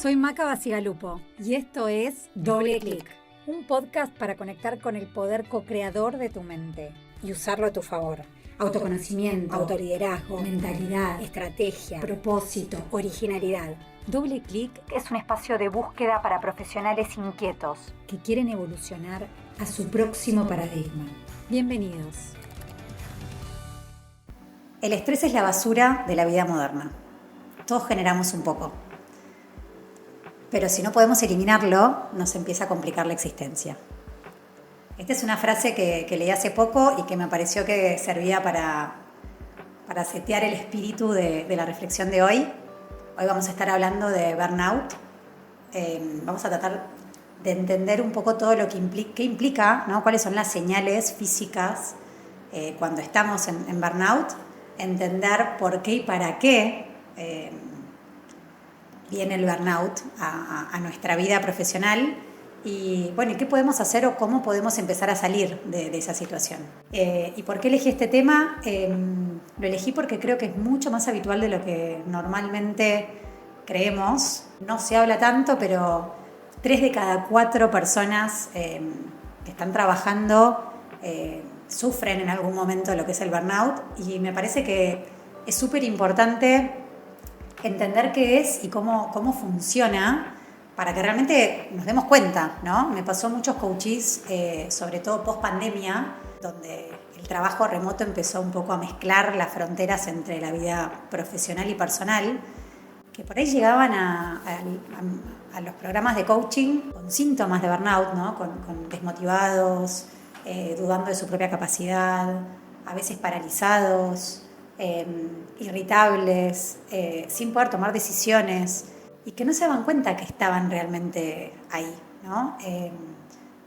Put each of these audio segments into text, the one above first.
Soy Maca Bacigalupo y esto es Doble Clic, un podcast para conectar con el poder co-creador de tu mente y usarlo a tu favor. Autoconocimiento, autoliderazgo, mentalidad, estrategia, propósito, originalidad. Doble Clic es un espacio de búsqueda para profesionales inquietos que quieren evolucionar a su próximo paradigma. Bienvenidos. El estrés es la basura de la vida moderna. Todos generamos un poco. Pero si no podemos eliminarlo, nos empieza a complicar la existencia. Esta es una frase que leí hace poco y que me pareció que servía para setear el espíritu de la reflexión de hoy. Hoy vamos a estar hablando de burnout. Vamos a tratar de entender un poco todo lo que implica, ¿no? Cuáles son las señales físicas cuando estamos en burnout. Entender por qué y para qué viene el burnout a nuestra vida profesional y bueno, ¿qué podemos hacer o cómo podemos empezar a salir de esa situación? ¿Y por qué elegí este tema? Lo elegí porque creo que es mucho más habitual de lo que normalmente creemos. No se habla tanto, pero 3 de cada 4 personas que están trabajando sufren en algún momento lo que es el burnout y me parece que es súper importante entender qué es y cómo funciona para que realmente nos demos cuenta, ¿no? Me pasó muchos coaches, sobre todo post pandemia, donde el trabajo remoto empezó un poco a mezclar las fronteras entre la vida profesional y personal, que por ahí llegaban a los programas de coaching con síntomas de burnout, ¿no? Con desmotivados, dudando de su propia capacidad, a veces paralizados, irritables, sin poder tomar decisiones y que no se daban cuenta que estaban realmente ahí, ¿no?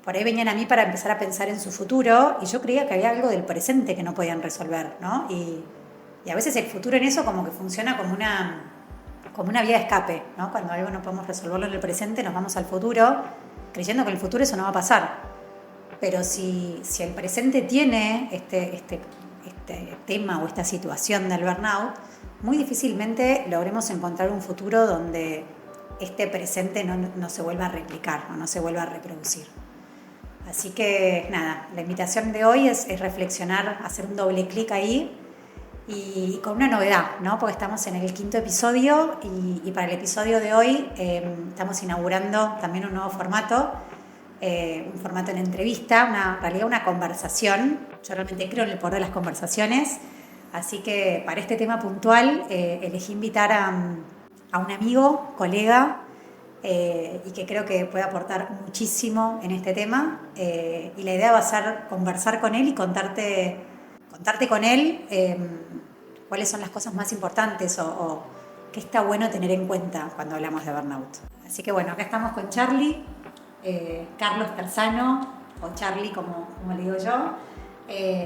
Por ahí venían a mí para empezar a pensar en su futuro y yo creía que había algo del presente que no podían resolver, ¿no? Y a veces el futuro en eso como que funciona como una vía de escape, ¿no? Cuando algo no podemos resolverlo en el presente nos vamos al futuro creyendo que en el futuro eso no va a pasar. Pero si el presente tiene este tema o esta situación del burnout, muy difícilmente logremos encontrar un futuro donde este presente no se vuelva a replicar o no se vuelva a reproducir. Así que nada, la invitación de hoy es reflexionar, hacer un doble clic ahí y con una novedad, ¿no? Porque estamos en el 5º episodio y para el episodio de hoy estamos inaugurando también un nuevo formato. Un formato en entrevista, en realidad una conversación. Yo realmente creo en el poder de las conversaciones, así que para este tema puntual elegí invitar a un amigo, colega, y que creo que puede aportar muchísimo en este tema. Y la idea va a ser conversar con él y contarte con él cuáles son las cosas más importantes o qué está bueno tener en cuenta cuando hablamos de burnout. Así que bueno, acá estamos con Charlie. Carlos Terzano, o Charlie como le digo yo.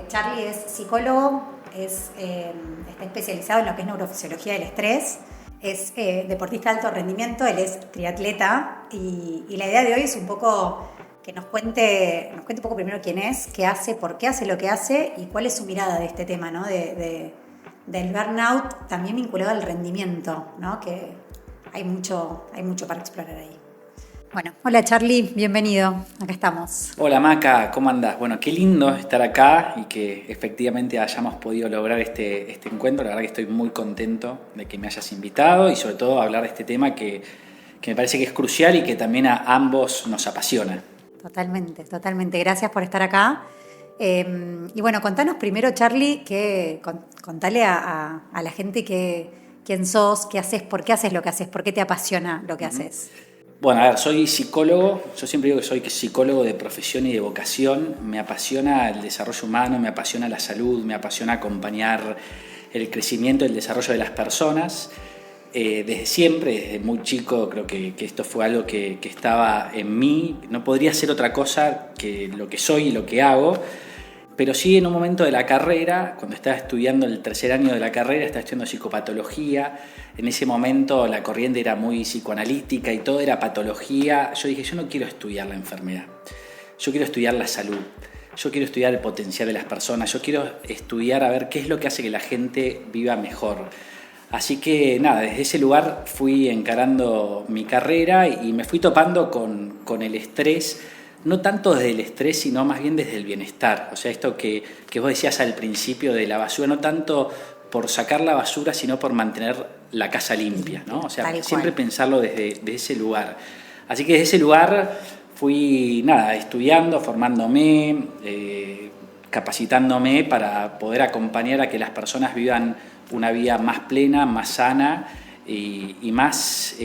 Charlie es psicólogo, está especializado en lo que es neurofisiología del estrés, es deportista de alto rendimiento, él es triatleta y la idea de hoy es un poco que nos cuente un poco primero quién es, qué hace, por qué hace lo que hace y cuál es su mirada de este tema, ¿no? del burnout también vinculado al rendimiento, ¿no? Que hay mucho para explorar ahí. Bueno, hola Charlie, bienvenido, acá estamos. Hola Maca, ¿cómo andás? Bueno, qué lindo estar acá y que efectivamente hayamos podido lograr este encuentro. La verdad que estoy muy contento de que me hayas invitado y sobre todo hablar de este tema que me parece que es crucial y que también a ambos nos apasiona. Totalmente. Gracias por estar acá. Y bueno, contanos primero Charlie, contale a la gente quién sos, qué haces, por qué haces lo que haces, por qué te apasiona lo que haces. Bueno, a ver, soy psicólogo, yo siempre digo que soy psicólogo de profesión y de vocación, me apasiona el desarrollo humano, me apasiona la salud, me apasiona acompañar el crecimiento y el desarrollo de las personas. Desde siempre, desde muy chico, creo que esto fue algo que estaba en mí, no podría ser otra cosa que lo que soy y lo que hago. Pero sí en un momento de la carrera, cuando estaba estudiando el 3er año de la carrera, estaba estudiando psicopatología, en ese momento la corriente era muy psicoanalítica y todo era patología. Yo dije, yo no quiero estudiar la enfermedad, yo quiero estudiar la salud, yo quiero estudiar el potencial de las personas, yo quiero estudiar a ver qué es lo que hace que la gente viva mejor. Así que nada, desde ese lugar fui encarando mi carrera y me fui topando con el estrés, no tanto desde el estrés, sino más bien desde el bienestar. O sea, esto que vos decías al principio de la basura, no tanto por sacar la basura, sino por mantener la casa limpia, ¿no? O sea, siempre pensarlo desde ese lugar. Así que desde ese lugar fui, nada, estudiando, formándome, capacitándome para poder acompañar a que las personas vivan una vida más plena, más sana y más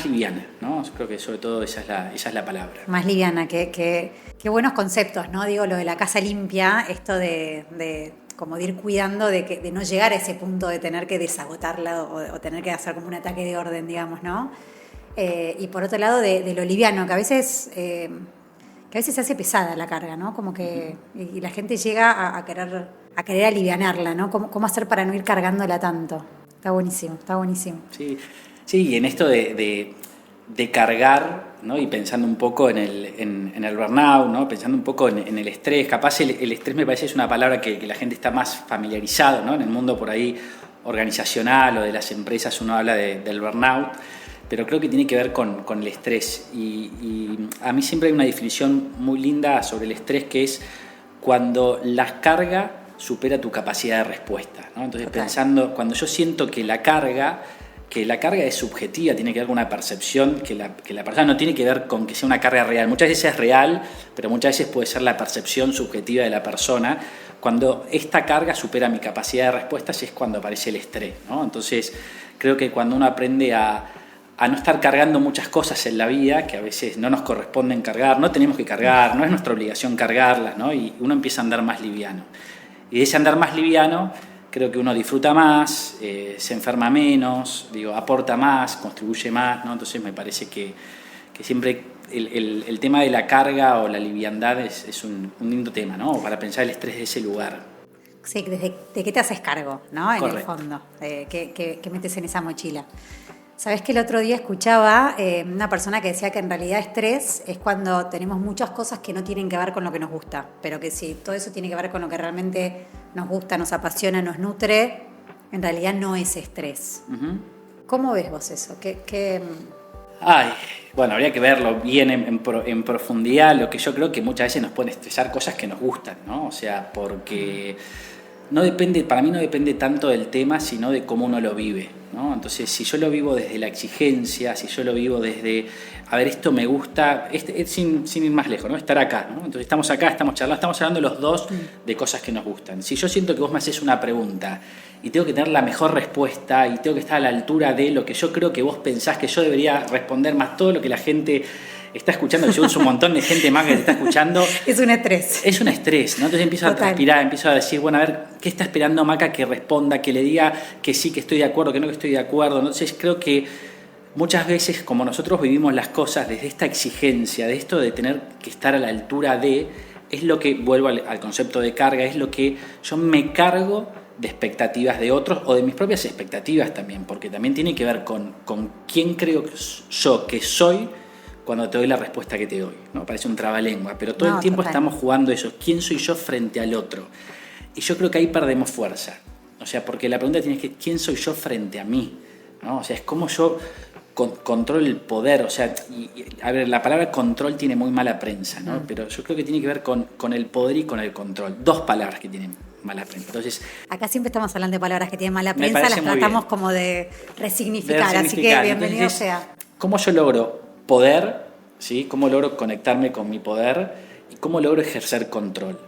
liviana, ¿no? Yo creo que sobre todo esa es la palabra. Más liviana, qué buenos conceptos, ¿no? Digo, lo de la casa limpia, esto de como de ir cuidando de no llegar a ese punto de tener que desagotarla o tener que hacer como un ataque de orden, digamos, ¿no? Y por otro lado, de lo liviano, que a veces se hace pesada la carga, ¿no? Como que y la gente llega a querer alivianarla, ¿no? ¿Cómo hacer para no ir cargándola tanto? Está buenísimo. Sí, y en esto de cargar, ¿no? Y pensando un poco en el burnout, ¿no? Pensando un poco en el estrés. Capaz el estrés me parece es una palabra que la gente está más familiarizado, ¿no? En el mundo por ahí organizacional o de las empresas uno habla del burnout, pero creo que tiene que ver con el estrés. Y a mí siempre hay una definición muy linda sobre el estrés que es cuando la carga supera tu capacidad de respuesta, ¿no? Entonces, pensando, cuando yo siento que la carga es subjetiva, tiene que ver con una percepción que la persona no tiene que ver con que sea una carga real. Muchas veces es real, pero muchas veces puede ser la percepción subjetiva de la persona. Cuando esta carga supera mi capacidad de respuesta, es cuando aparece el estrés, ¿no? Entonces, creo que cuando uno aprende a no estar cargando muchas cosas en la vida, que a veces no nos corresponden cargar, no tenemos que cargar, no es nuestra obligación cargarlas, ¿no? Y uno empieza a andar más liviano. Y de ese andar más liviano, creo que uno disfruta más, se enferma menos, aporta más, contribuye más, ¿no? Entonces me parece que siempre el tema de la carga o la liviandad es un lindo tema, ¿no? Para pensar el estrés de ese lugar. Sí, ¿de qué te haces cargo, ¿no? En Correcto. el fondo, ¿qué metes en esa mochila? Sabés que el otro día escuchaba una persona que decía que en realidad estrés es cuando tenemos muchas cosas que no tienen que ver con lo que nos gusta, pero que si todo eso tiene que ver con lo que realmente nos gusta, nos apasiona, nos nutre, en realidad no es estrés. Uh-huh. ¿Cómo ves vos eso? Bueno, habría que verlo bien en profundidad. Lo que yo creo que muchas veces nos pueden estresar cosas que nos gustan, ¿no? O sea, porque para mí no depende tanto del tema, sino de cómo uno lo vive, ¿no? Entonces, si yo lo vivo desde la exigencia, si yo lo vivo desde, a ver, esto me gusta, sin ir más lejos, ¿no? Estar acá, ¿no? Entonces estamos acá, estamos charlando, estamos hablando los dos de cosas que nos gustan. Si yo siento que vos me haces una pregunta y tengo que tener la mejor respuesta y tengo que estar a la altura de lo que yo creo que vos pensás que yo debería responder, más todo lo que la gente está escuchando, que según un montón de gente más que te está escuchando. Es un estrés. Es un estrés, ¿no? Entonces empiezo a transpirar, empiezo a decir, bueno, a ver, ¿qué está esperando Maca que responda, que le diga que sí, que estoy de acuerdo, que no, que estoy de acuerdo? Entonces creo que muchas veces, como nosotros vivimos las cosas desde esta exigencia, de esto de tener que estar a la altura de, es lo que, vuelvo al concepto de carga, es lo que yo me cargo de expectativas de otros o de mis propias expectativas también, porque también tiene que ver con quién creo yo que soy cuando te doy la respuesta que te doy, ¿no? Parece un trabalengua, pero todo el tiempo estamos jugando eso. ¿Quién soy yo frente al otro? Y yo creo que ahí perdemos fuerza. O sea, porque la pregunta tiene que ¿quién soy yo frente a mí? ¿No? O sea, es cómo yo controlo el poder. O sea, a ver, la palabra control tiene muy mala prensa, ¿no? Pero yo creo que tiene que ver con el poder y con el control. Dos palabras que tienen mala prensa. Entonces, acá siempre estamos hablando de palabras que tienen mala prensa, las tratamos como de resignificar, así que bienvenido. Entonces, sea. ¿cómo yo logro poder, ¿sí? ¿Cómo logro conectarme con mi poder y cómo logro ejercer control?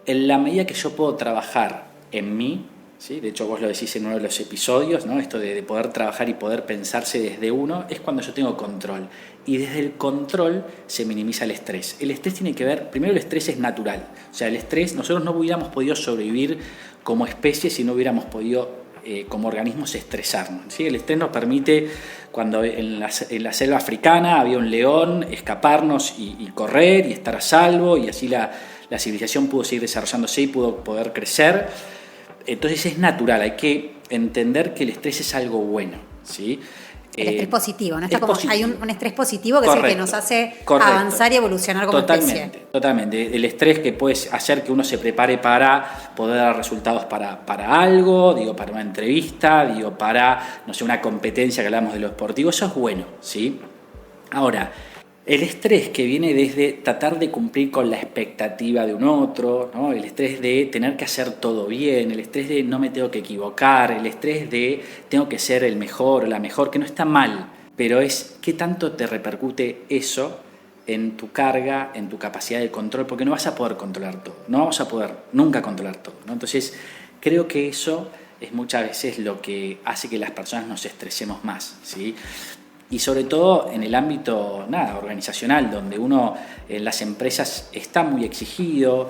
En la medida que yo puedo trabajar en mí, ¿sí? De hecho vos lo decís en uno de los episodios, ¿no? Esto de poder trabajar y poder pensarse desde uno, es cuando yo tengo control. Y desde el control se minimiza el estrés. El estrés tiene que ver, primero el estrés es natural. O sea, el estrés, nosotros no hubiéramos podido sobrevivir como especie si no hubiéramos podido como organismos estresarnos, ¿sí? El estrés nos permite, cuando en la selva africana había un león, escaparnos y correr y estar a salvo, y así la civilización pudo seguir desarrollándose y pudo poder crecer. Entonces es natural, hay que entender que el estrés es algo bueno, ¿sí? El estrés positivo, ¿no? Hay un estrés positivo que Correcto. es el que nos hace Correcto. avanzar y evolucionar como especie. Totalmente. El estrés que puede hacer que uno se prepare para poder dar resultados para algo, para una entrevista, para, no sé, una competencia que hablamos de lo deportivo, eso es bueno, ¿sí? Ahora, el estrés que viene desde tratar de cumplir con la expectativa de un otro, ¿no? El estrés de tener que hacer todo bien, el estrés de no me tengo que equivocar, el estrés de tengo que ser el mejor o la mejor, que no está mal, pero es qué tanto te repercute eso en tu carga, en tu capacidad de control, porque no vas a poder controlar todo, no vamos a poder nunca controlar todo, ¿no? Entonces, creo que eso es muchas veces lo que hace que las personas nos estresemos más, ¿sí? Y sobre todo en el ámbito organizacional, donde uno en las empresas está muy exigido,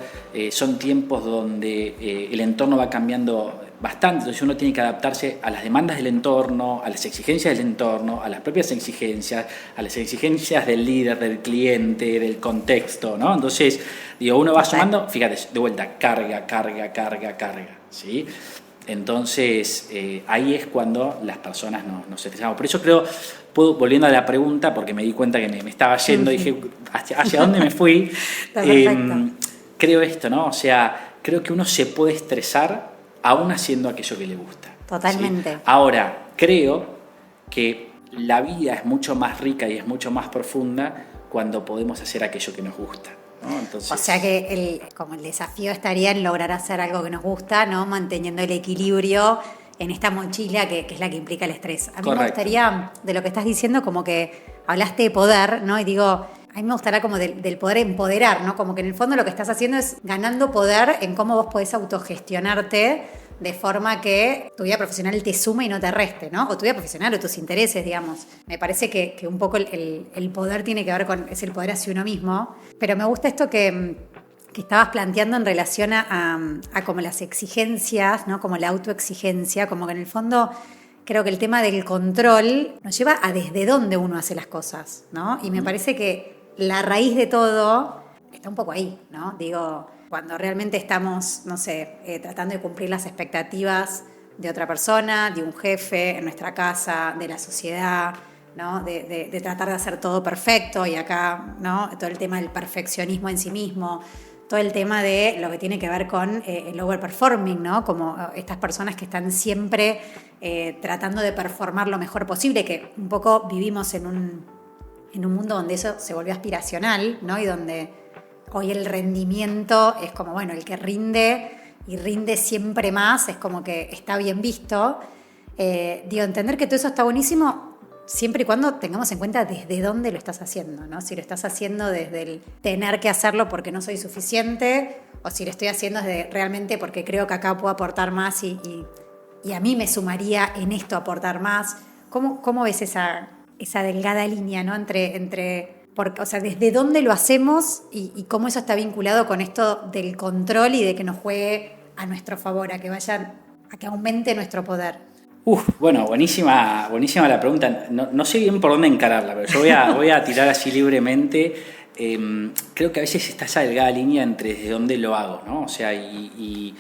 son tiempos donde el entorno va cambiando bastante, entonces uno tiene que adaptarse a las demandas del entorno, a las exigencias del entorno, a las propias exigencias, a las exigencias del líder, del cliente, del contexto, ¿no? Entonces, uno va sumando, fíjate, de vuelta, carga, ¿sí? Entonces, ahí es cuando las personas nos estresamos. Por eso creo, volviendo a la pregunta, porque me di cuenta que me estaba yendo, dije, ¿hacia dónde me fui? Creo esto, ¿no? O sea, creo que uno se puede estresar aún haciendo aquello que le gusta. Totalmente. ¿Sí? Ahora, creo que la vida es mucho más rica y es mucho más profunda cuando podemos hacer aquello que nos gusta, ¿no? Entonces, o sea que como el desafío estaría en lograr hacer algo que nos gusta, ¿no? Manteniendo el equilibrio en esta mochila que es la que implica el estrés. A mí me gustaría, de lo que estás diciendo, como que hablaste de poder, ¿no? Y digo, a mí me gustaría como del poder empoderar, ¿no? Como que en el fondo lo que estás haciendo es ganando poder en cómo vos podés autogestionarte de forma que tu vida profesional te sume y no te reste, ¿no? O tu vida profesional o tus intereses, digamos. Me parece que un poco el poder tiene que ver es el poder hacia uno mismo. Pero me gusta esto que estabas planteando en relación a como las exigencias, ¿no? Como la autoexigencia, como que en el fondo creo que el tema del control nos lleva a desde dónde uno hace las cosas, ¿no? Y me parece que la raíz de todo está un poco ahí, ¿no? Digo, cuando realmente estamos, no sé, tratando de cumplir las expectativas de otra persona, de un jefe, en nuestra casa, de la sociedad, ¿no? De tratar de hacer todo perfecto y acá, ¿no? Todo el tema del perfeccionismo en sí mismo, todo el tema de lo que tiene que ver con el overperforming, ¿no? Como estas personas que están siempre tratando de performar lo mejor posible, que un poco vivimos en un mundo donde eso se volvió aspiracional, ¿no? Y donde hoy el rendimiento es como, bueno, el que rinde y rinde siempre más, es como que está bien visto. Entender que todo eso está buenísimo siempre y cuando tengamos en cuenta desde dónde lo estás haciendo, ¿no? Si lo estás haciendo desde el tener que hacerlo porque no soy suficiente, o si lo estoy haciendo desde realmente porque creo que acá puedo aportar más y a mí me sumaría en esto aportar más. ¿Cómo ves esa delgada línea, ¿no? O sea, desde dónde lo hacemos y cómo eso está vinculado con esto del control y de que nos juegue a nuestro favor, a que aumente nuestro poder? Bueno, buenísima la pregunta. No sé bien por dónde encararla, pero yo voy a tirar así libremente. Creo que a veces está esa delgada línea entre desde dónde lo hago, ¿no? O sea, y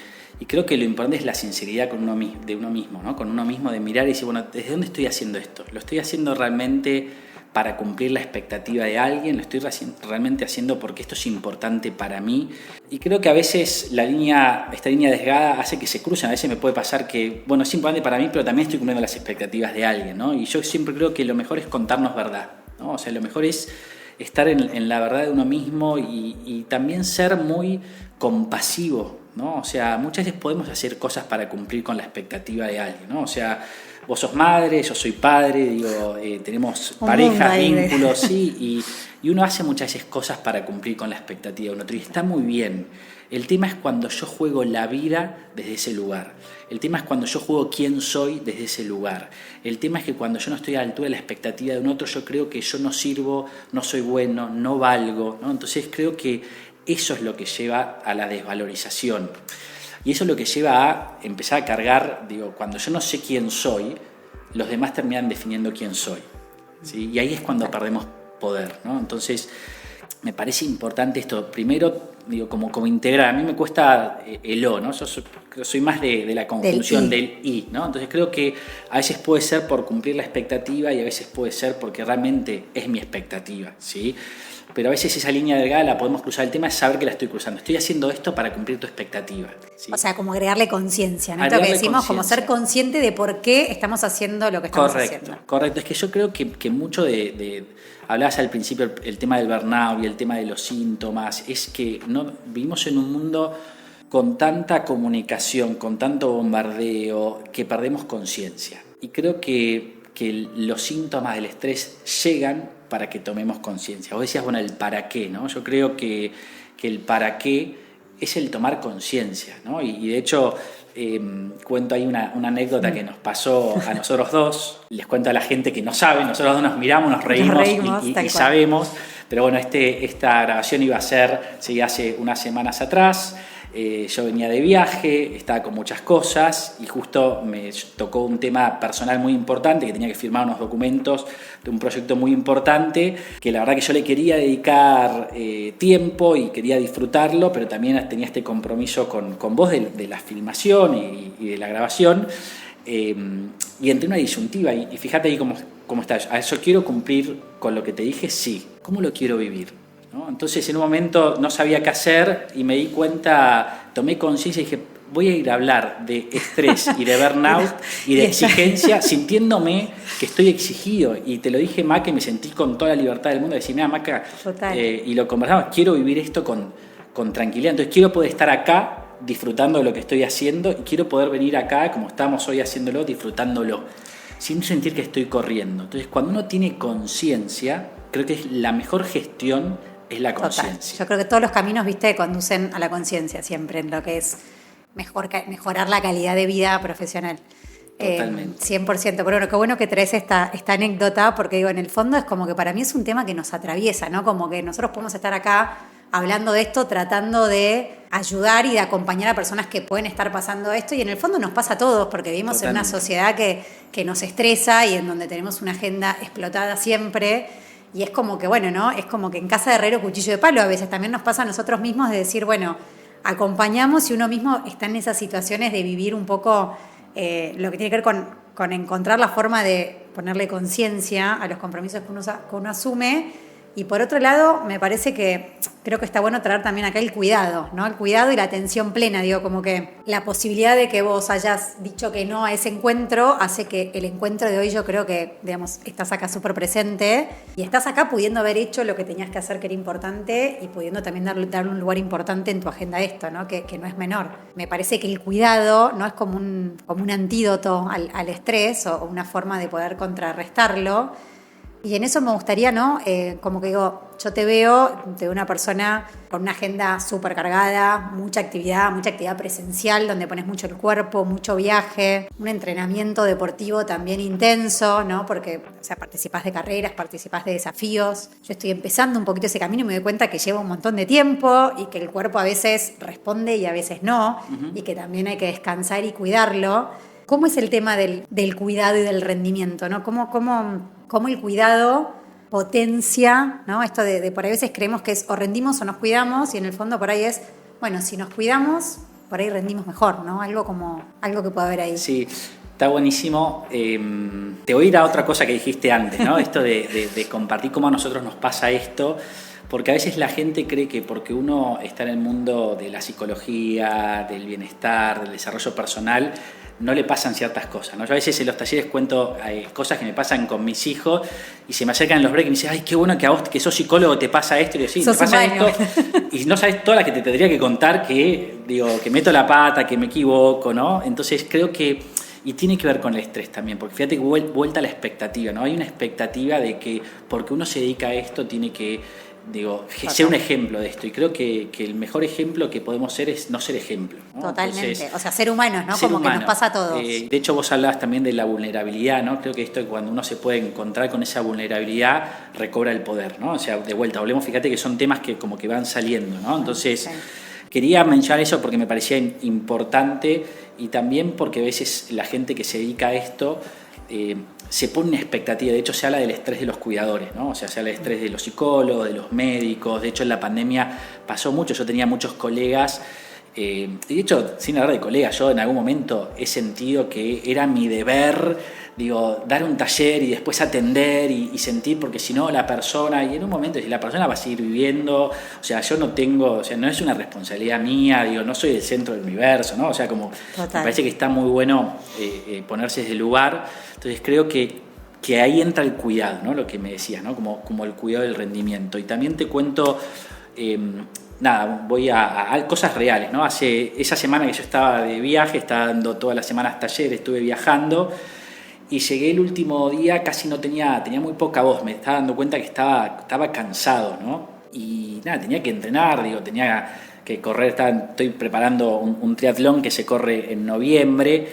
creo que lo importante es la sinceridad de uno mismo, ¿no? Con uno mismo, de mirar y decir, bueno, ¿desde dónde estoy haciendo esto? ¿Lo estoy haciendo realmente para cumplir la expectativa de alguien? ¿Lo estoy realmente haciendo porque esto es importante para mí? Y creo que a veces esta línea desgada hace que se crucen. A veces me puede pasar que, bueno, es importante para mí, pero también estoy cumpliendo las expectativas de alguien, ¿no? Y yo siempre creo que lo mejor es contarnos verdad, ¿no? O sea, lo mejor es estar en la verdad de uno mismo y también ser muy compasivo, ¿no? O sea, muchas veces podemos hacer cosas para cumplir con la expectativa de alguien, ¿no? O sea, vos sos madre, yo soy padre, tenemos parejas, vínculos, sí, y uno hace muchas veces cosas para cumplir con la expectativa de un otro, y está muy bien. El tema es cuando yo juego la vida desde ese lugar. El tema es cuando yo juego quién soy desde ese lugar. El tema es que cuando yo no estoy a la altura de la expectativa de un otro, yo creo que yo no sirvo, no soy bueno, no valgo, ¿no? Entonces creo que eso es lo que lleva a la desvalorización. Y eso es lo que lleva a empezar a cargar, cuando yo no sé quién soy, los demás terminan definiendo quién soy, ¿sí? Y ahí es cuando perdemos poder, ¿no? Entonces, me parece importante esto. Primero, como integrar. A mí me cuesta el O, ¿no? Yo soy más de la conjunción del I, ¿no? Entonces creo que a veces puede ser por cumplir la expectativa y a veces puede ser porque realmente es mi expectativa, ¿sí? Pero a veces esa línea delgada la podemos cruzar. El tema es saber que la estoy cruzando. Estoy haciendo esto para cumplir tu expectativa, ¿sí? O sea, como agregarle conciencia, ¿no? Esto que decimos, como ser consciente de por qué estamos haciendo lo que estamos haciendo. Correcto. Es que yo creo que mucho hablabas al principio el tema del burnout y el tema de los síntomas, es que no vivimos en un mundo con tanta comunicación, con tanto bombardeo, que perdemos conciencia. Y creo que los síntomas del estrés llegan para que tomemos conciencia. Vos decías, bueno, el para qué, ¿no? Yo creo que el para qué es el tomar conciencia, ¿no? Y de hecho, cuento ahí una anécdota que nos pasó a nosotros dos. Les cuento a la gente que no sabe, nosotros dos nos miramos, nos reímos y sabemos. Pero bueno, esta grabación iba a ser, sí, hace unas semanas atrás. Yo venía de viaje, estaba con muchas cosas y justo me tocó un tema personal muy importante, que tenía que firmar unos documentos de un proyecto muy importante, que la verdad que yo le quería dedicar tiempo y quería disfrutarlo, pero también tenía este compromiso con vos de la filmación y de la grabación, y entré en una disyuntiva y fíjate ahí cómo está. Yo quiero cumplir con lo que te dije, sí. ¿Cómo lo quiero vivir? ¿No? Entonces en un momento no sabía qué hacer y me di cuenta, tomé conciencia y dije, voy a ir a hablar de estrés y de burnout y de exigencia, sintiéndome que estoy exigido. Y te lo dije, Maca, y me sentí con toda la libertad del mundo de decir, mira, Maca, y lo conversamos, quiero vivir esto con tranquilidad. Entonces quiero poder estar acá disfrutando de lo que estoy haciendo y quiero poder venir acá, como estamos hoy haciéndolo, disfrutándolo, sin sentir que estoy corriendo. Entonces cuando uno tiene conciencia, creo que es la mejor gestión, es la conciencia. Yo creo que todos los caminos, viste, conducen a la conciencia siempre, en lo que es mejorar la calidad de vida profesional. Totalmente. 100%. Pero bueno, qué bueno que traes esta anécdota, porque digo, en el fondo es como que para mí es un tema que nos atraviesa, ¿no? Como que nosotros podemos estar acá hablando de esto, tratando de ayudar y de acompañar a personas que pueden estar pasando esto, y en el fondo nos pasa a todos, porque vivimos en una sociedad que nos estresa y en donde tenemos una agenda explotada siempre. Y es como que, bueno, ¿no? Es como que en casa de herrero cuchillo de palo a veces. También nos pasa a nosotros mismos de decir, bueno, acompañamos y uno mismo está en esas situaciones de vivir un poco lo que tiene que ver con encontrar la forma de ponerle conciencia a los compromisos que uno asume. Y por otro lado, me parece que creo que está bueno traer también acá el cuidado, ¿no? El cuidado y la atención plena, digo, como que la posibilidad de que vos hayas dicho que no a ese encuentro hace que el encuentro de hoy, yo creo que, digamos, estás acá súper presente y estás acá pudiendo haber hecho lo que tenías que hacer, que era importante, y pudiendo también darle un lugar importante en tu agenda a esto, ¿no? Que no es menor. Me parece que el cuidado no es como un antídoto al estrés o una forma de poder contrarrestarlo. Y en eso me gustaría, ¿no? Como que digo, yo te veo de una persona con una agenda súper cargada, mucha actividad presencial, donde pones mucho el cuerpo, mucho viaje, un entrenamiento deportivo también intenso, ¿no? Porque, o sea, participás de carreras, participás de desafíos. Yo estoy empezando un poquito ese camino y me doy cuenta que lleva un montón de tiempo y que el cuerpo a veces responde y a veces no, y que también hay que descansar y cuidarlo. ¿Cómo es el tema del cuidado y del rendimiento, ¿no? ¿Cómo el cuidado potencia, ¿no? Esto de por ahí a veces creemos que es o rendimos o nos cuidamos, y en el fondo por ahí es, bueno, si nos cuidamos, por ahí rendimos mejor, ¿no? Algo que puede haber ahí. Sí, está buenísimo. Te voy a ir a otra cosa que dijiste antes, ¿no? Esto de compartir cómo a nosotros nos pasa esto. Porque a veces la gente cree que porque uno está en el mundo de la psicología, del bienestar, del desarrollo personal, no le pasan ciertas cosas, ¿no? Yo a veces en los talleres cuento cosas que me pasan con mis hijos y se me acercan en los breaks y me dicen, ay, qué bueno que a vos, que sos psicólogo, te pasa esto. Y yo, sí, me pasa esto. Y no sabes todas las que te tendría que contar, que meto la pata, que me equivoco, ¿no? Entonces creo que, y tiene que ver con el estrés también, porque fíjate que vuelta a la expectativa, ¿no? Hay una expectativa de que porque uno se dedica a esto tiene que ser un ejemplo de esto, y creo que el mejor ejemplo que podemos ser es no ser ejemplo, ¿no? Totalmente. Entonces, o sea, ser humanos, ¿no? Como humano, que nos pasa a todos. De hecho, vos hablabas también de la vulnerabilidad, ¿no? Creo que esto, cuando uno se puede encontrar con esa vulnerabilidad, recobra el poder, ¿no? O sea, de vuelta, hablemos, fíjate que son temas que como que van saliendo, ¿no? Entonces, sí. Quería mencionar eso porque me parecía importante, y también porque a veces la gente que se dedica a esto se pone una expectativa. De hecho, se habla del estrés de los cuidadores, ¿no? O sea, se habla del estrés de los psicólogos, de los médicos. De hecho, en la pandemia pasó mucho. Yo tenía muchos colegas, y de hecho, sin hablar de colegas, yo en algún momento he sentido que era mi deber, dar un taller y después atender y sentir, porque si no la persona, y en un momento si la persona va a seguir viviendo, o sea, yo no tengo, o sea, no es una responsabilidad mía, no soy el centro del universo, ¿no? O sea, como Total. me parece que está muy bueno ponerse desde el lugar. Entonces creo que ahí entra el cuidado, ¿no? Lo que me decías, ¿no? Como el cuidado del rendimiento. Y también te cuento, voy a cosas reales, ¿no? Esa semana que yo estaba de viaje, estaba dando todas las semanas talleres, estuve viajando y llegué el último día, casi no tenía muy poca voz, me estaba dando cuenta que estaba cansado, ¿no? Y tenía que entrenar, tenía que correr, estoy preparando un triatlón que se corre en noviembre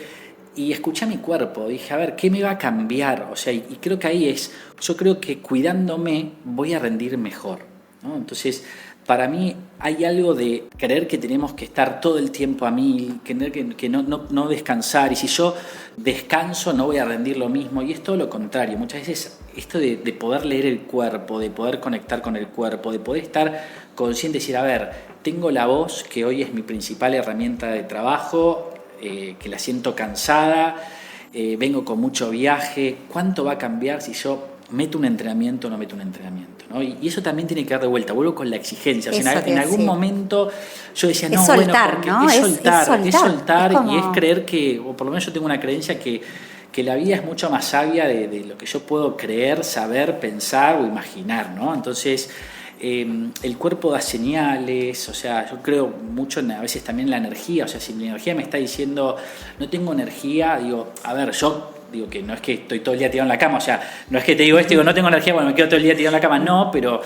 y escuché a mi cuerpo, dije, a ver, ¿qué me va a cambiar? O sea, y creo que ahí yo creo que cuidándome voy a rendir mejor, ¿no? Entonces, para mí hay algo de creer que tenemos que estar todo el tiempo a mil, que no descansar, y si yo descanso no voy a rendir lo mismo, y es todo lo contrario. Muchas veces esto de poder leer el cuerpo, de poder conectar con el cuerpo, de poder estar consciente y decir, a ver, tengo la voz que hoy es mi principal herramienta de trabajo, que la siento cansada, vengo con mucho viaje, ¿cuánto va a cambiar si yo meto un entrenamiento o no meto un entrenamiento, ¿no? Y eso también tiene que dar de vuelta. Vuelvo con la exigencia. O sea, en algún momento yo decía, es soltar, porque ¿no? Es soltar como... y es creer que, o por lo menos yo tengo una creencia que la vida es mucho más sabia de lo que yo puedo creer, saber, pensar o imaginar, ¿no? Entonces, el cuerpo da señales, o sea, yo creo mucho a veces también en la energía. O sea, si mi energía me está diciendo, no tengo energía, a ver, digo que no es que estoy todo el día tirado en la cama, o sea, no es que te digo esto, no tengo energía, bueno, me quedo todo el día tirado en la cama, no, pero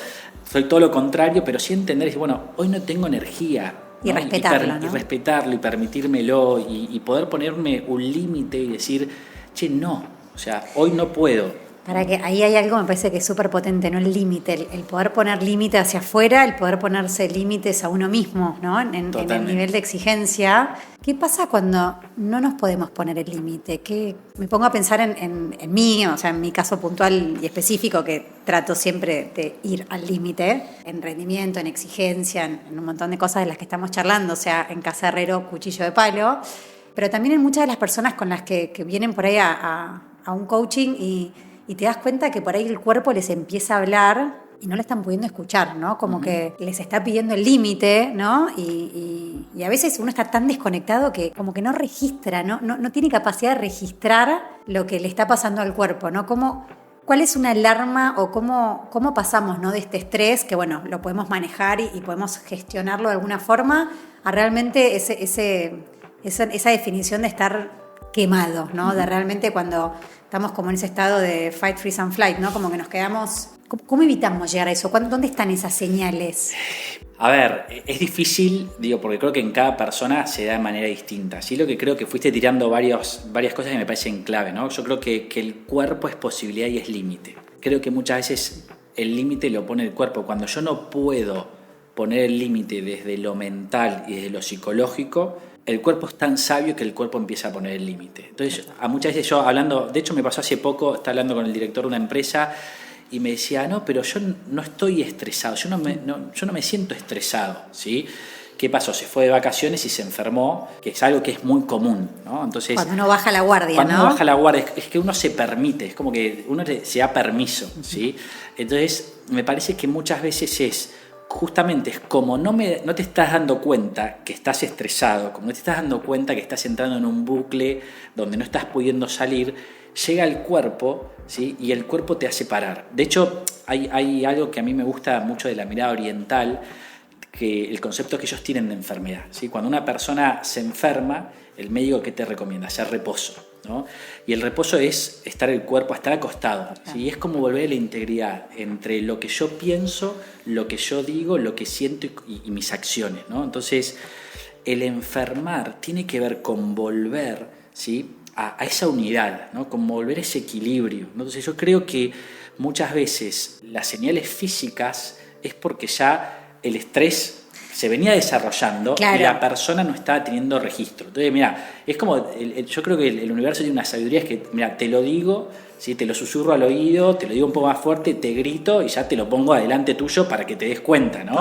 soy todo lo contrario, pero sí entender, bueno, hoy no tengo energía, ¿no? Y respetarlo, ¿no? Y respetarlo y permitírmelo y poder ponerme un límite y decir, che, no, o sea, hoy no puedo. Para que ahí hay algo, me parece que es súper potente, ¿no? El límite, el poder poner límite hacia afuera, el poder ponerse límites a uno mismo, ¿no? En el nivel de exigencia. ¿Qué pasa cuando no nos podemos poner el límite? Me pongo a pensar en mí, o sea, en mi caso puntual y específico, que trato siempre de ir al límite, en rendimiento, en exigencia, en un montón de cosas de las que estamos charlando, o sea, en casa herrero, cuchillo de palo, pero también en muchas de las personas con las que vienen por ahí a un coaching y te das cuenta que por ahí el cuerpo les empieza a hablar y no le están pudiendo escuchar, ¿no? Como que les está pidiendo el límite, ¿no? Y a veces uno está tan desconectado que como que no registra, no tiene capacidad de registrar lo que le está pasando al cuerpo, ¿no? ¿Cuál es una alarma o cómo pasamos, ¿no? De este estrés, que bueno, lo podemos manejar y podemos gestionarlo de alguna forma, a realmente esa definición de estar quemados, ¿no? De realmente cuando estamos como en ese estado de fight, freeze and flight, ¿no? Como que nos quedamos... ¿Cómo evitamos llegar a eso? ¿Dónde están esas señales? A ver, es difícil, porque creo que en cada persona se da de manera distinta. Sí, lo que creo que fuiste tirando varias cosas que me parecen clave, ¿no? Yo creo que el cuerpo es posibilidad y es límite. Creo que muchas veces el límite lo pone el cuerpo. Cuando yo no puedo poner el límite desde lo mental y desde lo psicológico, el cuerpo es tan sabio que el cuerpo empieza a poner el límite. Entonces, a muchas veces yo hablando, de hecho me pasó hace poco, estaba hablando con el director de una empresa y me decía, no, pero yo no estoy estresado, yo no me siento estresado, ¿sí? ¿Qué pasó? Se fue de vacaciones y se enfermó, que es algo que es muy común, ¿no? Entonces, cuando uno baja la guardia, cuando ¿no? uno baja la guardia, es que uno se permite, es como que uno se da permiso, ¿sí? Entonces, me parece que muchas veces justamente es como no te estás dando cuenta que estás estresado, como no te estás dando cuenta que estás entrando en un bucle donde no estás pudiendo salir, llega el cuerpo, ¿sí? Y el cuerpo te hace parar. De hecho, hay algo que a mí me gusta mucho de la mirada oriental, que el concepto que ellos tienen de enfermedad, ¿sí? Cuando una persona se enferma, el médico, ¿qué te recomienda? Hacer reposo, ¿no? Y el reposo es estar acostado, ¿sí? Es como volver a la integridad entre lo que yo pienso, lo que yo digo, lo que siento y mis acciones, ¿no? Entonces, el enfermar tiene que ver con volver, ¿sí? a esa unidad, ¿no? Con volver a ese equilibrio, ¿no? Entonces, yo creo que muchas veces las señales físicas es porque ya el estrés se venía desarrollando Claro. y la persona no estaba teniendo registro. Entonces, mira, es como, yo creo que el universo tiene una sabiduría, es que, mira, te lo digo, ¿sí? Te lo susurro al oído, te lo digo un poco más fuerte, te grito y ya te lo pongo adelante tuyo para que te des cuenta, ¿no?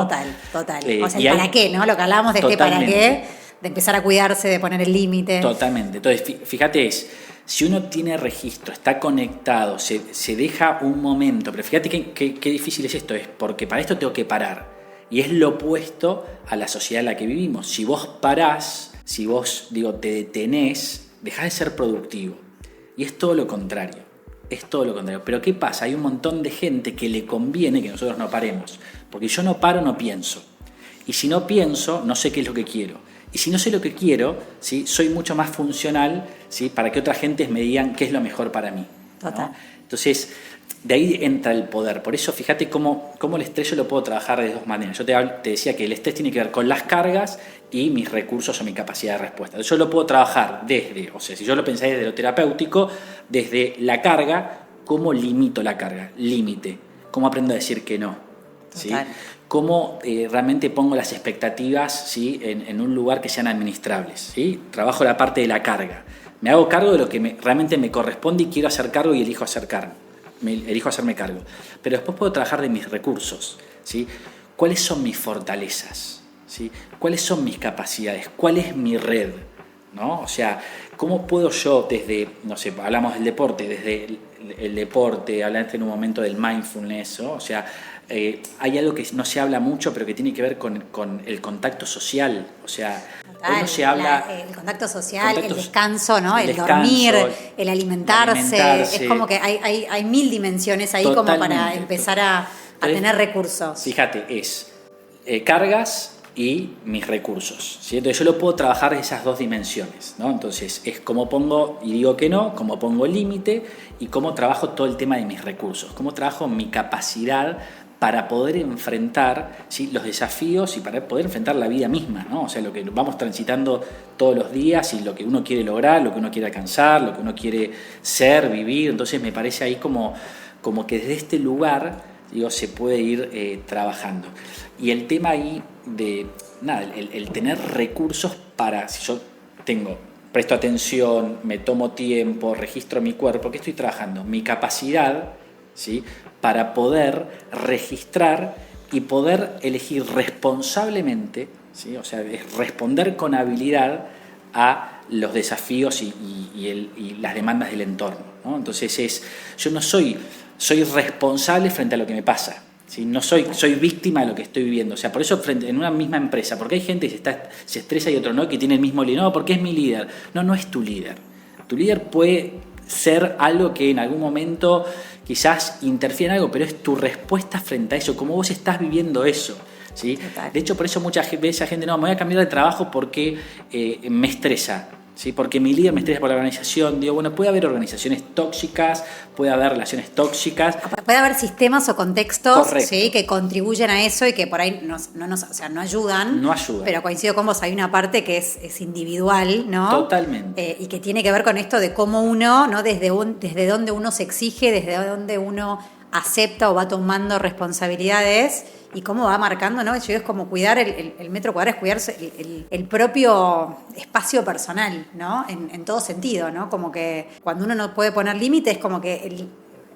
Total. Y O sea, el para qué, ¿no? Lo que hablábamos de este para Totalmente. qué, de empezar a cuidarse, de poner el límite. Totalmente. Entonces, fíjate, si uno tiene registro, está conectado, se deja un momento, pero fíjate qué difícil es esto, es porque para esto tengo que parar. Y es lo opuesto a la sociedad en la que vivimos. Si vos parás, si vos, te detenés, dejás de ser productivo. Y es todo lo contrario. Es todo lo contrario. Pero ¿qué pasa? Hay un montón de gente que le conviene que nosotros no paremos. Porque yo no paro, no pienso. Y si no pienso, no sé qué es lo que quiero. Y si no sé lo que quiero, ¿sí? Soy mucho más funcional, ¿sí? Para que otras gentes me digan qué es lo mejor para mí, ¿no? Total. Entonces, de ahí entra el poder. Por eso, fíjate cómo el estrés yo lo puedo trabajar de dos maneras. Yo te decía que el estrés tiene que ver con las cargas y mis recursos o mi capacidad de respuesta. Yo lo puedo trabajar desde, o sea, si yo lo pensé desde lo terapéutico, desde la carga, cómo limito la carga, límite, cómo aprendo a decir que no, ¿sí? Cómo realmente pongo las expectativas, ¿sí? en un lugar que sean administrables, ¿sí? Trabajo la parte de la carga. Me hago cargo de lo que realmente me corresponde y quiero hacer cargo y elijo hacerme cargo. Pero después puedo trabajar de mis recursos, ¿sí? ¿Cuáles son mis fortalezas? ¿Sí? ¿Cuáles son mis capacidades? ¿Cuál es mi red? ¿No? O sea, ¿cómo puedo yo desde, no sé, hablamos del deporte, desde el deporte, hablaste en un momento del mindfulness, ¿no? O sea, hay algo que no se habla mucho, pero que tiene que ver con el contacto social. O sea, hoy no se habla... el contacto social, el descanso, ¿no? El descanso, dormir, el alimentarse. Es como que hay mil dimensiones ahí. Totalmente. Como para empezar a tener recursos. Fíjate, es cargas y mis recursos, ¿sí? Entonces yo lo puedo trabajar de esas dos dimensiones, ¿no? Entonces es cómo pongo y digo que no, cómo pongo el límite y cómo trabajo todo el tema de mis recursos, cómo trabajo mi capacidad para poder enfrentar, ¿sí? Los desafíos y para poder enfrentar la vida misma, ¿no? O sea, lo que vamos transitando todos los días y lo que uno quiere lograr, lo que uno quiere alcanzar, lo que uno quiere ser, vivir. Entonces me parece ahí como que desde este lugar, se puede ir trabajando. Y el tema ahí de, el tener recursos para, si yo presto atención, me tomo tiempo, registro mi cuerpo, ¿qué estoy trabajando? Mi capacidad, ¿sí? Para poder registrar y poder elegir responsablemente, ¿sí? O sea, responder con habilidad a los desafíos y las demandas del entorno, ¿no? Entonces yo no soy responsable frente a lo que me pasa, ¿sí? No soy víctima de lo que estoy viviendo. O sea, por eso en una misma empresa, porque hay gente que se estresa y otro no, que tiene el mismo líder. No, porque es mi líder. No es tu líder. Tu líder puede ser algo que en algún momento quizás interfiere en algo, pero es tu respuesta frente a eso, cómo vos estás viviendo eso, ¿sí? De hecho, por eso mucha gente, no, me voy a cambiar de trabajo porque me estresa. ¿Sí? Porque mi líder me estresa por la organización. Digo, bueno, puede haber organizaciones tóxicas, puede haber relaciones tóxicas. Puede haber sistemas o contextos, ¿sí? Que contribuyen a eso y que por ahí no ayudan. No ayudan. Pero coincido con vos, hay una parte que es individual, ¿no? Totalmente. Y que tiene que ver con esto de cómo uno, ¿no? Desde dónde uno se exige, desde dónde uno acepta o va tomando responsabilidades y cómo va marcando, ¿no? Es como cuidar el metro cuadrado, es cuidarse el propio espacio personal, ¿no? En todo sentido, ¿no? Como que cuando uno no puede poner límites, como que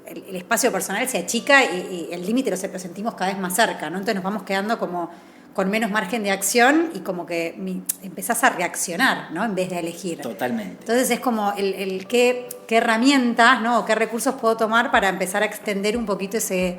el espacio personal se achica y el límite lo sentimos cada vez más cerca, ¿no? Entonces nos vamos quedando como con menos margen de acción y como que empezás a reaccionar, ¿no? En vez de elegir. Totalmente. Entonces es como qué herramientas, ¿no? O qué recursos puedo tomar para empezar a extender un poquito ese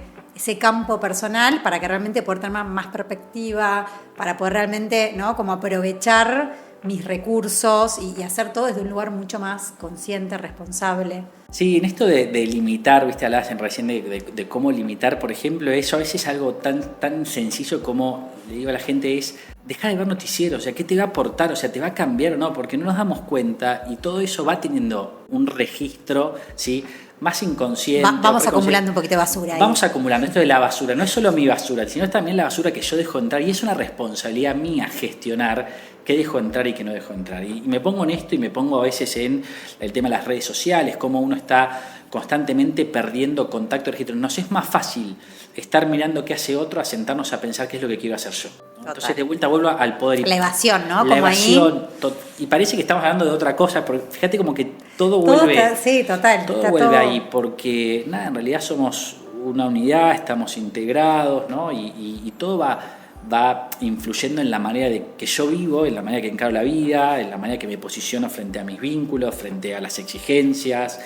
campo personal para que realmente pueda tener más perspectiva, para poder realmente, ¿no? Como aprovechar mis recursos y hacer todo desde un lugar mucho más consciente, responsable. Sí, en esto de limitar, viste, hablabas recién de cómo limitar, por ejemplo, eso a veces es algo tan sencillo como, le digo a la gente, es dejar de ver noticieros, o sea, ¿qué te va a aportar? O sea, ¿te va a cambiar o no? Porque no nos damos cuenta y todo eso va teniendo un registro, ¿sí? Más inconsciente. Vamos acumulando un poquito de basura ahí. Vamos acumulando. Esto de la basura no es solo mi basura, sino también la basura que yo dejo entrar y es una responsabilidad mía gestionar qué dejo entrar y qué no dejo entrar. Y me pongo en esto y me pongo a veces en el tema de las redes sociales, cómo uno está constantemente perdiendo contacto, registro. Nos es más fácil estar mirando qué hace otro a sentarnos a pensar qué es lo que quiero hacer yo, ¿no? Entonces de vuelta vuelvo al poder. La evasión, ¿no? La como evasión. ahí. Y parece que estamos hablando de otra cosa, porque fíjate como que todo vuelve. Sí, total. Todo vuelve ahí, porque nada, en realidad somos una unidad, estamos integrados, ¿no? Y todo va influyendo en la manera de que yo vivo, en la manera que encaro la vida, en la manera que me posiciono frente a mis vínculos, frente a las exigencias.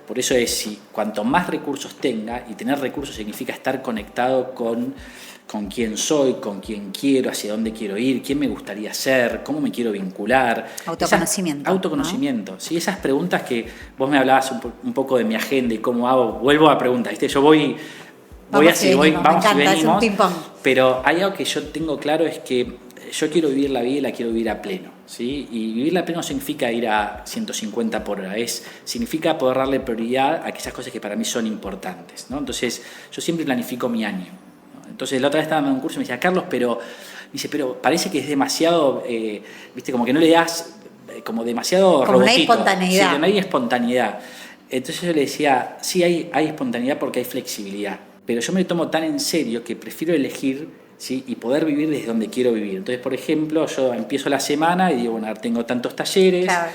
Por eso cuanto más recursos tenga, y tener recursos significa estar conectado con quién soy, con quién quiero, hacia dónde quiero ir, quién me gustaría ser, cómo me quiero vincular. Autoconocimiento. Autoconocimiento, ¿no? Sí, esas preguntas que vos me hablabas un poco de mi agenda y cómo hago, vuelvo a preguntar, ¿viste? Yo voy así, vamos y venimos, es un ping-pong. Pero hay algo que yo tengo claro, es que yo quiero vivir la vida y la quiero vivir a pleno, ¿sí? Y vivirla a pleno significa ir a 150 por hora, significa poder darle prioridad a aquellas cosas que para mí son importantes, ¿no? Entonces, yo siempre planifico mi año, ¿no? Entonces, la otra vez estaba en un curso y me decía, Carlos, pero parece que es demasiado, ¿viste? Como que no le das, como demasiado como robotito. Una espontaneidad. Sí, no hay espontaneidad. Entonces yo le decía, sí hay espontaneidad porque hay flexibilidad, pero yo me lo tomo tan en serio que prefiero elegir, ¿sí? Y poder vivir desde donde quiero vivir. Entonces, por ejemplo, yo empiezo la semana y digo, bueno, tengo tantos talleres, claro.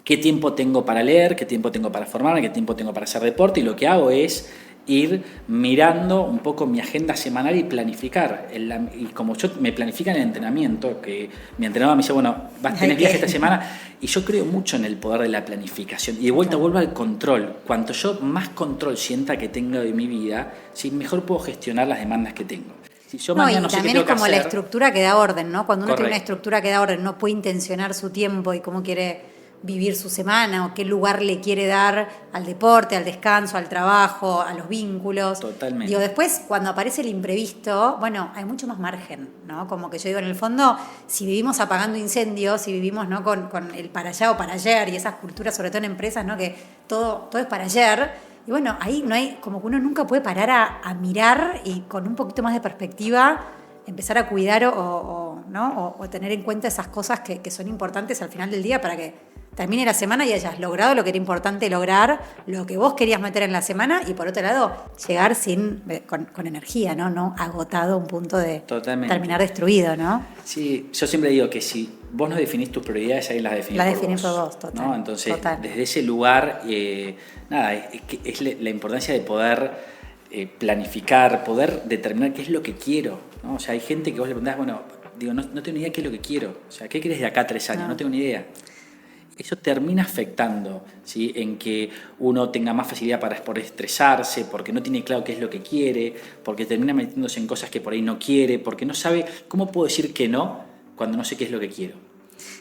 ¿Qué tiempo tengo para leer? ¿Qué tiempo tengo para formarme? ¿Qué tiempo tengo para hacer deporte? Y lo que hago es ir mirando un poco mi agenda semanal y planificar. Y como yo me planifica en el entrenamiento, que mi entrenador me dice, bueno, vas a tener viaje esta semana, y yo creo mucho en el poder de la planificación. Y de vuelta vuelvo al control. Cuanto yo más control sienta que tengo de mi vida, ¿sí? Mejor puedo gestionar las demandas que tengo. Si yo no, y no sé también es como la estructura que da orden, ¿no? Cuando uno tiene una estructura que da orden, no puede intencionar su tiempo y cómo quiere vivir su semana o qué lugar le quiere dar al deporte, al descanso, al trabajo, a los vínculos. Totalmente. Digo, después, cuando aparece el imprevisto, bueno, hay mucho más margen, ¿no? Como que yo digo, en el fondo, si vivimos apagando incendios, si vivimos, ¿no? con el para allá o para ayer y esas culturas, sobre todo en empresas, ¿no? Que todo es para ayer. Y bueno, ahí no hay, como que uno nunca puede parar a mirar y con un poquito más de perspectiva empezar a cuidar ¿no? o tener en cuenta esas cosas que son importantes al final del día para que termine la semana y hayas logrado lo que era importante lograr, lo que vos querías meter en la semana, y por otro lado, llegar con energía, ¿no? Agotado a un punto de Totalmente. Terminar destruido, ¿no? Sí, yo siempre digo que si vos no definís tus prioridades, ahí las definís por vos, total. ¿no? Entonces, total. Desde ese lugar, es la importancia de poder planificar, poder determinar qué es lo que quiero, ¿no? O sea, hay gente que vos le preguntás, bueno, digo, no tengo ni idea qué es lo que quiero. O sea, ¿qué querés de acá a 3 años? No tengo ni idea. Eso termina afectando, ¿sí? En que uno tenga más facilidad por estresarse, porque no tiene claro qué es lo que quiere, porque termina metiéndose en cosas que por ahí no quiere, porque no sabe cómo puedo decir que no cuando no sé qué es lo que quiero.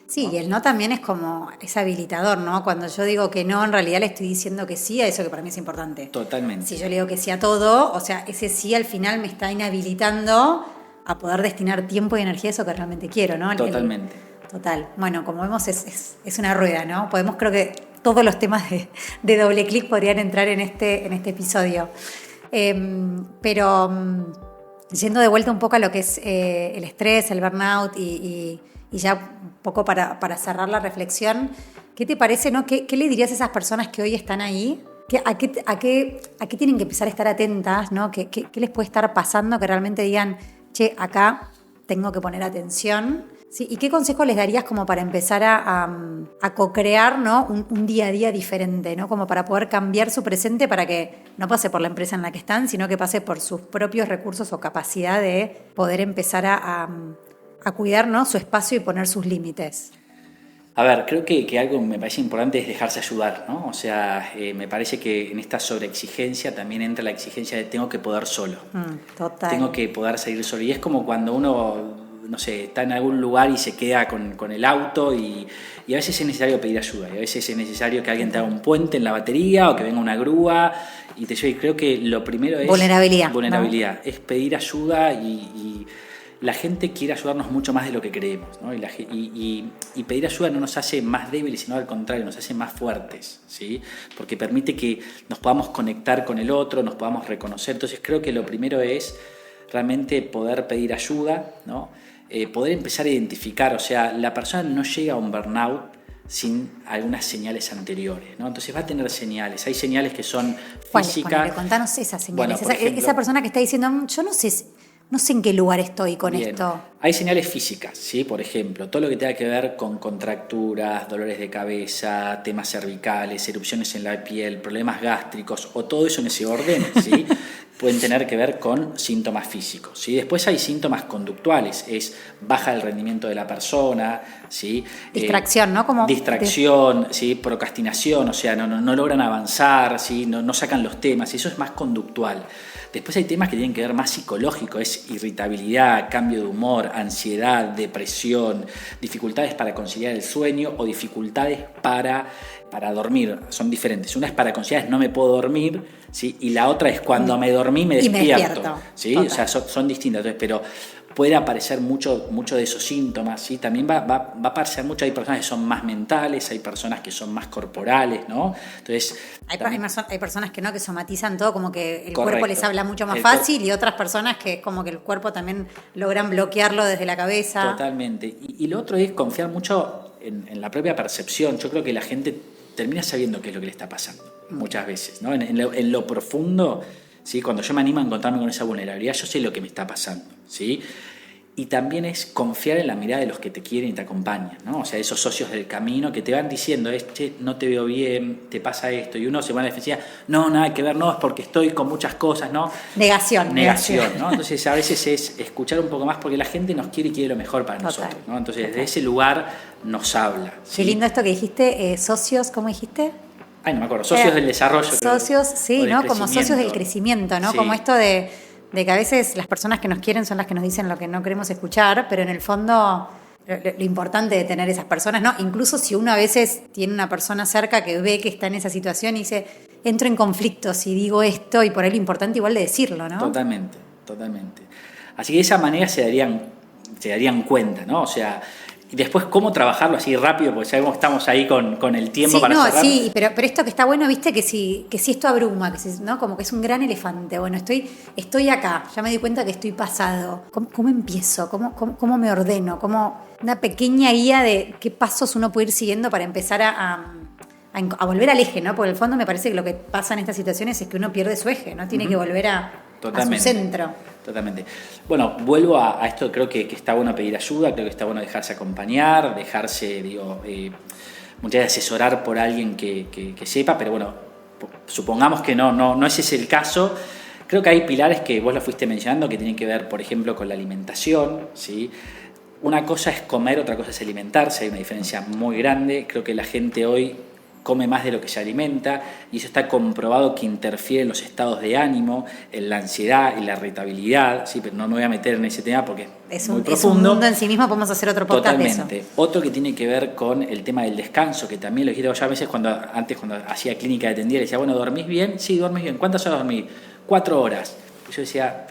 Sí, ¿no? Y el no también es habilitador, ¿no? Cuando yo digo que no, en realidad le estoy diciendo que sí a eso que para mí es importante. Totalmente. Si yo le digo que sí a todo, o sea, ese sí al final me está inhabilitando a poder destinar tiempo y energía a eso que realmente quiero, ¿no? Totalmente. Total. Bueno, como vemos es una rueda, ¿no? Creo que todos los temas de doble clic podrían entrar en este episodio. Pero yendo de vuelta un poco a lo que es el estrés, el burnout y ya un poco para cerrar la reflexión, ¿qué te parece, no? ¿Qué le dirías a esas personas que hoy están ahí? ¿A qué tienen que empezar a estar atentas, ¿no? ¿Qué les puede estar pasando que realmente digan, che, acá tengo que poner atención? ¿Sí? ¿Y qué consejo les darías como para empezar a co-crear, ¿no? un día a día diferente, ¿no? Como para poder cambiar su presente para que no pase por la empresa en la que están, sino que pase por sus propios recursos o capacidad de poder empezar a cuidar, ¿no? Su espacio y poner sus límites? A ver, creo que algo me parece importante es dejarse ayudar, ¿no? O sea, me parece que en esta sobreexigencia también entra la exigencia de tengo que poder solo. Total. Tengo que poder seguir solo. Y es como cuando uno, no sé, está en algún lugar y se queda con el auto y a veces es necesario pedir ayuda. Y a veces es necesario que alguien te haga un puente en la batería o que venga una grúa y te lleve. Y creo que lo primero es... Vulnerabilidad. ¿No? Es pedir ayuda y la gente quiere ayudarnos mucho más de lo que creemos, ¿no? Y pedir ayuda no nos hace más débiles, sino al contrario, nos hace más fuertes, ¿sí? Porque permite que nos podamos conectar con el otro, nos podamos reconocer. Entonces creo que lo primero es realmente poder pedir ayuda, ¿no? Poder empezar a identificar, o sea, la persona no llega a un burnout sin algunas señales anteriores, ¿no? Entonces va a tener señales. Hay señales que son físicas. Contanos esas señales. Bueno, ejemplo, esa persona que está diciendo, yo no sé... no sé en qué lugar estoy con Bien. esto. Hay señales físicas, ¿sí? Por ejemplo, todo lo que tenga que ver con contracturas, dolores de cabeza, temas cervicales, erupciones en la piel, problemas gástricos o todo eso en ese orden, ¿sí? Pueden tener que ver con síntomas físicos, ¿sí? Después hay síntomas conductuales, es baja el rendimiento de la persona, ¿sí? Distracción, ¿no? Como Distracción, ¿sí? Procrastinación, o sea, no logran avanzar, ¿sí? No sacan los temas, eso es más conductual. Después hay temas que tienen que ver más psicológico, es irritabilidad, cambio de humor, ansiedad, depresión, dificultades para conciliar el sueño o dificultades para dormir. Son diferentes. Una es para conciliar, no me puedo dormir, ¿sí? Y la otra es cuando me dormí me despierto. ¿Sí? O sea, son distintas. Entonces, pero puede aparecer mucho de esos síntomas, ¿sí? También va a aparecer mucho, hay personas que son más mentales, hay personas que son más corporales, ¿no? Entonces, hay personas que no, que somatizan todo, como que el correcto. Cuerpo les habla mucho más fácil, y otras personas que como que el cuerpo también logran bloquearlo desde la cabeza. Totalmente. Y lo otro es confiar mucho en la propia percepción. Yo creo que la gente termina sabiendo qué es lo que le está pasando muchas veces, ¿no? En lo profundo, ¿sí? Cuando yo me animo a encontrarme con esa vulnerabilidad, yo sé lo que me está pasando, ¿sí? Y también es confiar en la mirada de los que te quieren y te acompañan, ¿no? O sea, esos socios del camino que te van diciendo, che, no te veo bien, te pasa esto, y uno se va a la defensiva, no, nada que ver, no, es porque estoy con muchas cosas, ¿no? Negación, ¿no? Entonces a veces es escuchar un poco más porque la gente nos quiere y quiere lo mejor para nosotros, ¿no? Entonces desde ese lugar nos habla, ¿sí? Qué lindo esto que dijiste, socios, ¿cómo dijiste? Ay, no me acuerdo, socios del desarrollo. Socios, sí, ¿no? Como socios del crecimiento, ¿no? Sí. Como esto de que a veces las personas que nos quieren son las que nos dicen lo que no queremos escuchar, pero en el fondo lo importante de tener esas personas, ¿no? Incluso si uno a veces tiene una persona cerca que ve que está en esa situación y dice, entro en conflicto si digo esto, y por ahí lo importante igual de decirlo, ¿no? Totalmente. Así que de esa manera se darían cuenta, ¿no? O sea, y después cómo trabajarlo así rápido, porque sabemos que estamos ahí con el tiempo sí, para cerrar. Sí, pero esto que está bueno, viste, que si esto abruma, ¿no? Como que es un gran elefante. Bueno, estoy acá, ya me di cuenta que estoy pasado. ¿Cómo empiezo? ¿Cómo me ordeno? Como una pequeña guía de qué pasos uno puede ir siguiendo para empezar a volver al eje, ¿no? Porque en el fondo me parece que lo que pasa en estas situaciones es que uno pierde su eje, ¿no? Tiene que volver a su centro. Totalmente. Bueno, vuelvo a esto, creo que está bueno pedir ayuda, creo que está bueno dejarse acompañar, muchas veces asesorar por alguien que sepa, pero bueno, supongamos que no ese es el caso. Creo que hay pilares que vos lo fuiste mencionando que tienen que ver, por ejemplo, con la alimentación, ¿sí? Una cosa es comer, otra cosa es alimentarse, hay una diferencia muy grande. Creo que la gente hoy come más de lo que se alimenta, y eso está comprobado que interfiere en los estados de ánimo, en la ansiedad, en la irritabilidad, ¿sí? Pero no me voy a meter en ese tema porque es muy profundo. Es un mundo en sí mismo, podemos hacer otro podcast. Totalmente. De eso. Otro que tiene que ver con el tema del descanso, que también lo dijiste ya a veces cuando hacía clínica de tendida, le decía, bueno, ¿dormís bien? Sí, duermes bien. ¿Cuántas horas dormís? 4 horas. Y yo decía,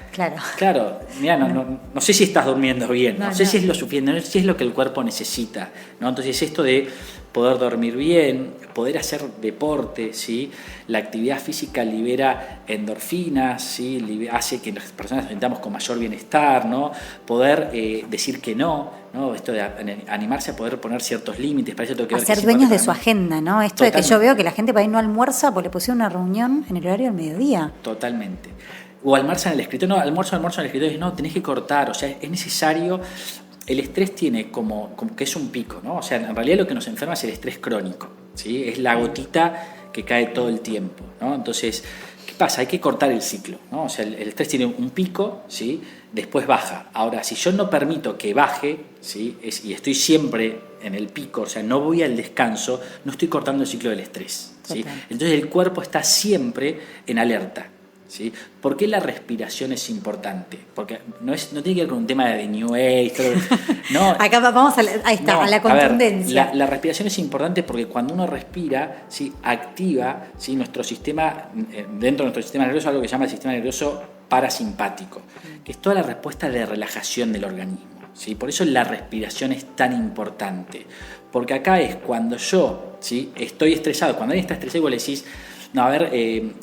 claro, mira, no sé si estás durmiendo bien, no sé si es lo suficiente, no sé si es lo que el cuerpo necesita, ¿no? Entonces esto de poder dormir bien, poder hacer deporte, ¿sí? La actividad física libera endorfinas, ¿sí? Hace que las personas nos sintamos con mayor bienestar, ¿no? Poder decir que no, esto de animarse a poder poner ciertos límites, para eso tengo que ver hacer dueños de su agenda, ¿no? Esto de que yo veo que la gente para ahí no almuerza porque le pusieron una reunión en el horario del mediodía. Totalmente. O almuerza en el escritorio, almuerzo en el escritorio, no, tenés que cortar, o sea, es necesario. El estrés tiene como que es un pico, ¿no? O sea, en realidad lo que nos enferma es el estrés crónico, ¿sí? Es la gotita que cae todo el tiempo, ¿no? Entonces, ¿qué pasa? Hay que cortar el ciclo, ¿no? O sea, el estrés tiene un pico, ¿sí? Después baja. Ahora, si yo no permito que baje, ¿sí? Y estoy siempre en el pico, o sea, no voy al descanso, no estoy cortando el ciclo del estrés, ¿sí? Entonces el cuerpo está siempre en alerta, ¿sí? ¿Por qué la respiración es importante? Porque no tiene que ver con un tema de New Age, no. Acá vamos a la contundencia. A ver, la respiración es importante porque cuando uno respira, ¿sí? Activa, ¿sí? Nuestro sistema, dentro de nuestro sistema nervioso, algo que se llama el sistema nervioso parasimpático, que es toda la respuesta de relajación del organismo, ¿sí? Por eso la respiración es tan importante, porque acá es cuando yo, ¿sí? Estoy estresado, cuando alguien está estresado vos le decís, no, a ver,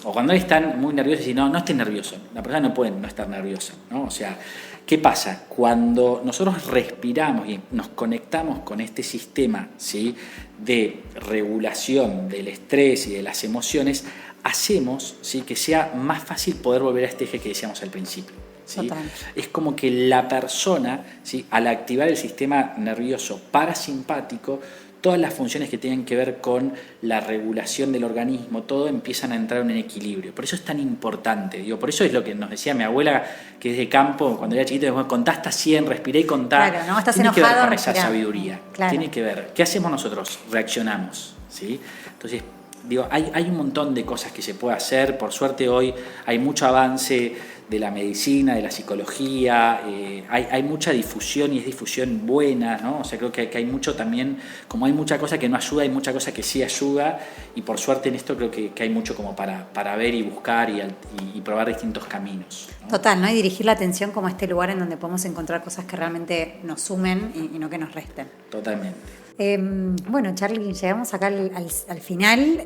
o cuando están muy nerviosos y no estés nervioso. La persona no puede no estar nerviosa, ¿no? O sea, ¿qué pasa? Cuando nosotros respiramos y nos conectamos con este sistema, ¿sí? De regulación del estrés y de las emociones, hacemos, ¿sí?, que sea más fácil poder volver a este eje que decíamos al principio. ¿Sí? Total. Es como que la persona, ¿sí?, al activar el sistema nervioso parasimpático, todas las funciones que tienen que ver con la regulación del organismo, todo empiezan a entrar en equilibrio. Por eso es tan importante. Digo, por eso es lo que nos decía mi abuela, que desde campo, cuando era chiquito, me contá hasta 100, respiré y contá. Claro, ¿no? Estás tiene enojado, que ver con respirá. esa sabiduría. Claro. Tiene que ver. ¿Qué hacemos nosotros? Reaccionamos. ¿Sí? Entonces, digo, hay un montón de cosas que se puede hacer. Por suerte hoy hay mucho avance de la medicina, de la psicología, hay mucha difusión y es difusión buena, ¿no? O sea, creo que hay mucho también, como hay mucha cosa que no ayuda, hay mucha cosa que sí ayuda, y por suerte en esto creo que hay mucho como para ver y buscar y probar distintos caminos, ¿no? Total, ¿no? Y dirigir la atención como este lugar en donde podemos encontrar cosas que realmente nos sumen y no que nos resten. Totalmente. Bueno, Charly, llegamos acá al final.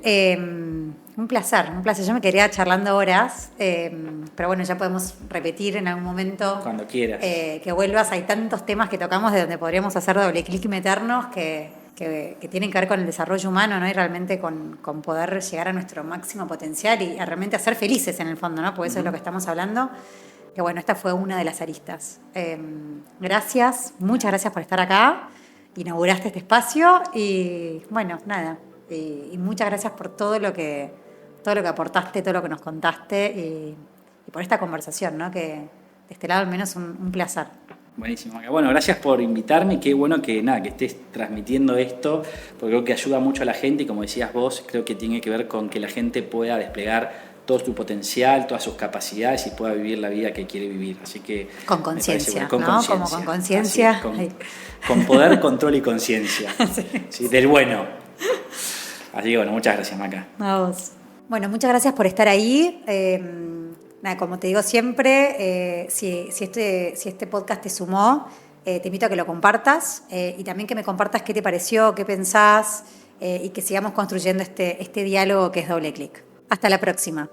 Un placer. Yo me quedaría charlando horas, pero bueno, ya podemos repetir en algún momento. Cuando quieras. Que vuelvas. Hay tantos temas que tocamos de donde podríamos hacer doble clic y meternos que tienen que ver con el desarrollo humano, ¿no? Y realmente con poder llegar a nuestro máximo potencial y a realmente ser felices en el fondo, ¿no? Porque eso es lo que estamos hablando. Que bueno, esta fue una de las aristas. Gracias, muchas gracias por estar acá. Inauguraste este espacio y bueno, nada, y muchas gracias por todo lo que aportaste, todo lo que nos contaste y por esta conversación, ¿no? Que de este lado al menos un placer. Buenísimo. Bueno, gracias por invitarme. Qué bueno que estés transmitiendo esto, porque creo que ayuda mucho a la gente y como decías vos, creo que tiene que ver con que la gente pueda desplegar todo su potencial, todas sus capacidades y pueda vivir la vida que quiere vivir. Así que con conciencia, con ¿no? conciencia. Como con conciencia. Con poder, control y conciencia. Sí. Sí, del bueno. Así que bueno, muchas gracias, Maca. A vos. Bueno, muchas gracias por estar ahí. Nada, como te digo siempre, si este podcast te sumó, te invito a que lo compartas y también que me compartas qué te pareció, qué pensás y que sigamos construyendo este diálogo que es Doble Clic. Hasta la próxima.